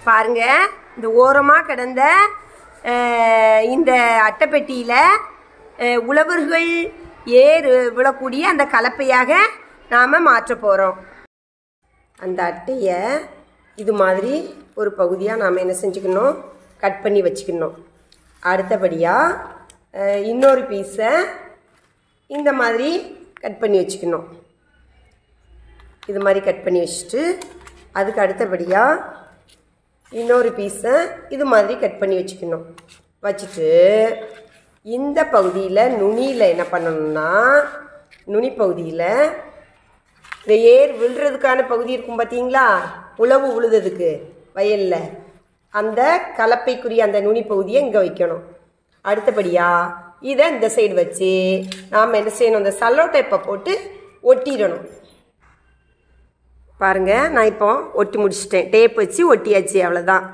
பாருங்க, இந்த ஓரமாக கிடந்த இந்த அட்டைப்பெட்டியில் உழவர்கள் ஏர் விழக்கூடிய அந்த கலப்பையாக நாம் மாற்ற போகிறோம். அந்த அட்டையை இது மாதிரி ஒரு பகுதியாக நாம் என்ன செஞ்சுக்கணும், கட் பண்ணி வச்சுக்கணும். அடுத்தபடியாக இன்னொரு பீஸை இந்த மாதிரி கட் பண்ணி வச்சுக்கணும். இது மாதிரி கட் பண்ணி வச்சுட்டு அதுக்கு அடுத்தபடியாக இன்னொரு பீஸை இது மாதிரி கட் பண்ணி வச்சுக்கணும். வச்சுட்டு இந்த பகுதியில் நுனியில் என்ன பண்ணணும்னா, நுனி பகுதியில் இந்த ஏர் விழுறதுக்கான பகுதி இருக்கும் பார்த்தீங்களா, உழவு உழுதுக்கு வயலில், அந்த கலப்பைக்குரிய அந்த நுனி பகுதியை இங்கே வைக்கணும். அடுத்தபடியாக இதை இந்த சைடு வச்சு நாம் என்ன செய்யணும், இந்த சல்லோ டேப்பை போட்டு ஒட்டிடணும். பாருங்கள், நான் இப்போ ஒட்டி முடிச்சிட்டேன். டேப் வச்சு ஒட்டியாச்சு, அவ்வளோதான்.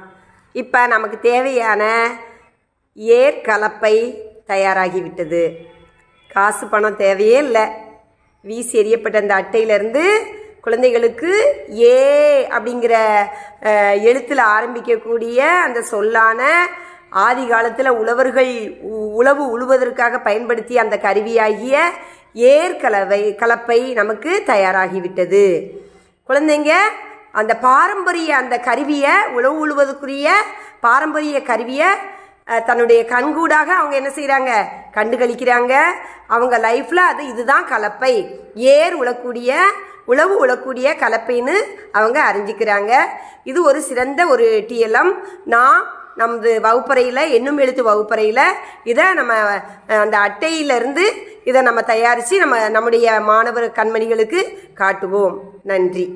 இப்போ நமக்கு தேவையான ஏர் கலப்பை தயாராகிவிட்டது. காசு பணம் தேவையே இல்லை. வீசி எறியப்பட்ட அந்த அட்டையிலேருந்து குழந்தைகளுக்கு ஏ அப்படிங்கிற எழுத்தில் ஆரம்பிக்கக்கூடிய அந்த சொல்லான ஆதி காலத்தில் உழவர்கள் உழவு உழுவதற்காக பயன்படுத்திய அந்த கருவியாகிய ஏர் கலப்பை நமக்கு தயாராகிவிட்டது. குழந்தைங்க அந்த பாரம்பரிய அந்த கருவியை, உழவு உழுவதற்குரிய பாரம்பரிய கருவியை தன்னுடைய கண்கூடாக அவங்க என்ன செய்கிறாங்க, கண்டுகளிக்கிறாங்க. அவங்க லைஃப்பில் இதுதான் கலப்பை, ஏர் உழவு உழக்கூடிய கலப்பைன்னு அவங்க அறிஞ்சிக்கிறாங்க. இது ஒரு சிறந்த ஒரு டிஎல்எம். நமது வகுப்பறையில், எண்ணும் எழுத்து வகுப்பறையில் இதை நம்ம அந்த அட்டையிலிருந்து இதை நம்ம தயாரித்து நம்முடைய மாணவர் கண்மணிகளுக்கு காட்டுவோம். நன்றி.